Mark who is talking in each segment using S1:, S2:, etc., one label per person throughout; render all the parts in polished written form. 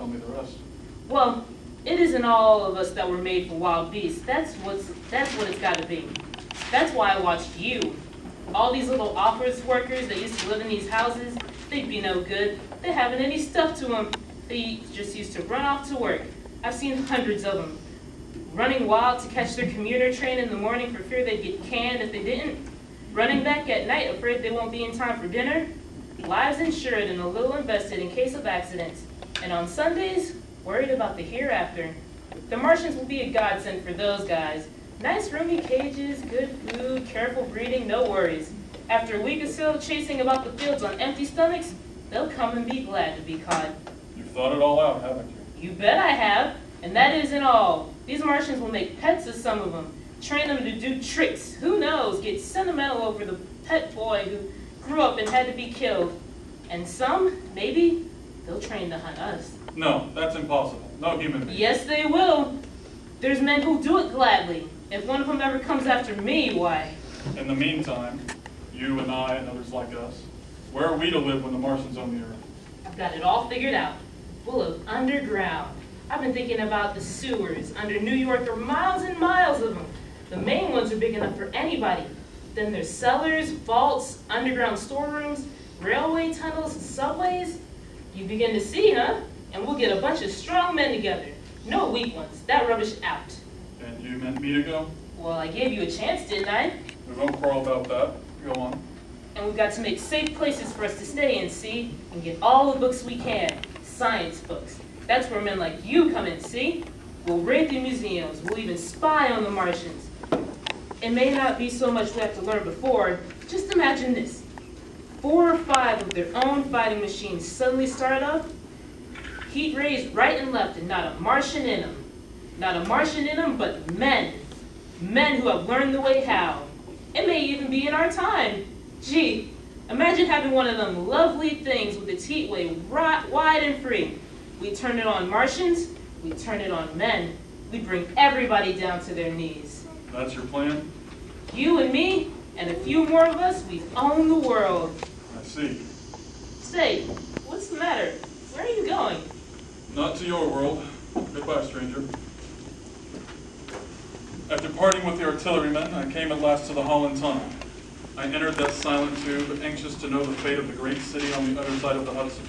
S1: tell me the rest.
S2: Well, it isn't all of us that were made for wild beasts. That's what it's got to be. That's why I watched you. All these little office workers that used to live in these houses, they'd be no good. They haven't any stuff to them. They just used to run off to work. I've seen hundreds of them, running wild to catch their commuter train in the morning for fear they'd get canned if they didn't. Running back at night afraid they won't be in time for dinner. Lives insured and a little invested in case of accidents. And on Sundays, worried about the hereafter. The Martians will be a godsend for those guys. Nice roomy cages, good food, careful breeding, no worries. After a week or so chasing about the fields on empty stomachs, they'll come and be glad to be caught.
S1: You've thought it all out, haven't you?
S2: You bet I have. And that isn't all. These Martians will make pets of some of them. Train them to do tricks. Who knows? Get sentimental over the pet boy who grew up and had to be killed. And some, maybe, they'll train to hunt us.
S1: No, that's impossible. No human being.
S2: Yes, they will. There's men who'll do it gladly. If one of them ever comes after me, why?
S1: In the meantime, you and I and others like us, where are we to live when the Martians own the Earth?
S2: I've got it all figured out. We'll live underground. I've been thinking about the sewers under New York. There are miles and miles of them. The main ones are big enough for anybody. Then there's cellars, vaults, underground storerooms, railway tunnels, subways. You begin to see, huh? And we'll get a bunch of strong men together. No weak ones. That rubbish out.
S1: And you meant me to go?
S2: Well, I gave you a chance, didn't I?
S1: We won't quarrel about that. Go on.
S2: And we've got to make safe places for us to stay in, see? And get all the books we can. Science books. That's where men like you come in, see? We'll raid the museums. We'll even spy on the Martians. It may not be so much we have to learn before. Just imagine this. 4 or 5 of their own fighting machines suddenly start up. Heat rays right and left, and not a Martian in them. Not a Martian in them, but men. Men who have learned the way how. It may even be in our time. Gee, imagine having one of them lovely things with its heat wave wide and free. We turn it on Martians, we turn it on men. We bring everybody down to their knees.
S1: That's your plan?
S2: You and me, and a few more of us, we've owned the world.
S1: I see.
S2: Say, what's the matter? Where are you going?
S1: Not to your world. Goodbye, stranger. After parting with the artillerymen, I came at last to the Holland Tunnel. I entered that silent tube, anxious to know the fate of the great city on the other side of the Hudson.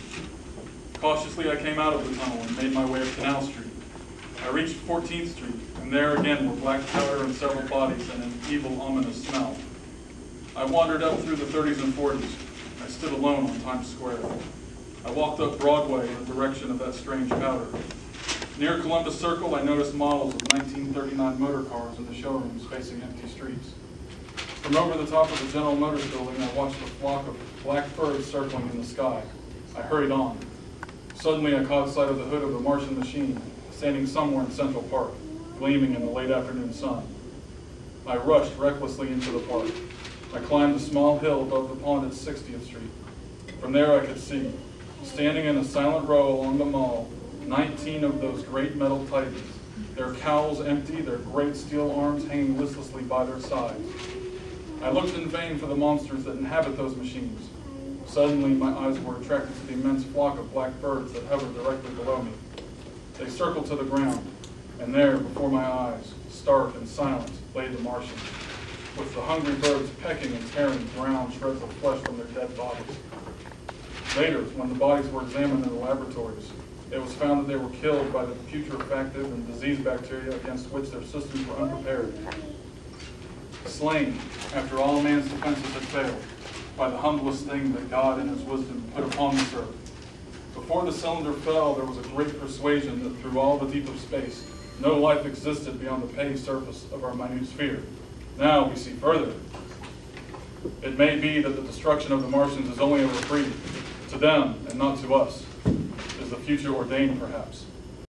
S1: Cautiously, I came out of the tunnel and made my way up Canal Street. I reached 14th Street, and there again were black powder and several bodies and an evil, ominous smell. I wandered up through the 30s and 40s. I stood alone on Times Square. I walked up Broadway in the direction of that strange powder. Near Columbus Circle, I noticed models of 1939 motor cars in the showrooms facing empty streets. From over the top of the General Motors building, I watched a flock of black birds circling in the sky. I hurried on. Suddenly, I caught sight of the hood of the Martian machine, standing somewhere in Central Park, gleaming in the late afternoon sun. I rushed recklessly into the park. I climbed a small hill above the pond at 60th Street. From there, I could see, standing in a silent row along the mall, 19 of those great metal titans, their cowls empty, their great steel arms hanging listlessly by their sides. I looked in vain for the monsters that inhabit those machines. Suddenly, my eyes were attracted to the immense flock of black birds that hovered directly below me. They circled to the ground, and there, before my eyes, stark and silent, lay the Martians, with the hungry birds pecking and tearing brown shreds of flesh from their dead bodies. Later, when the bodies were examined in the laboratories, it was found that they were killed by the putrefactive and disease bacteria against which their systems were unprepared. Slain, after all man's defenses had failed, by the humblest thing that God in his wisdom put upon this earth. Before the cylinder fell, there was a great persuasion that through all the deep of space, no life existed beyond the petty surface of our minute sphere. Now we see further. It may be that the destruction of the Martians is only a reprieve. To them, and not to us, is the future ordained, perhaps.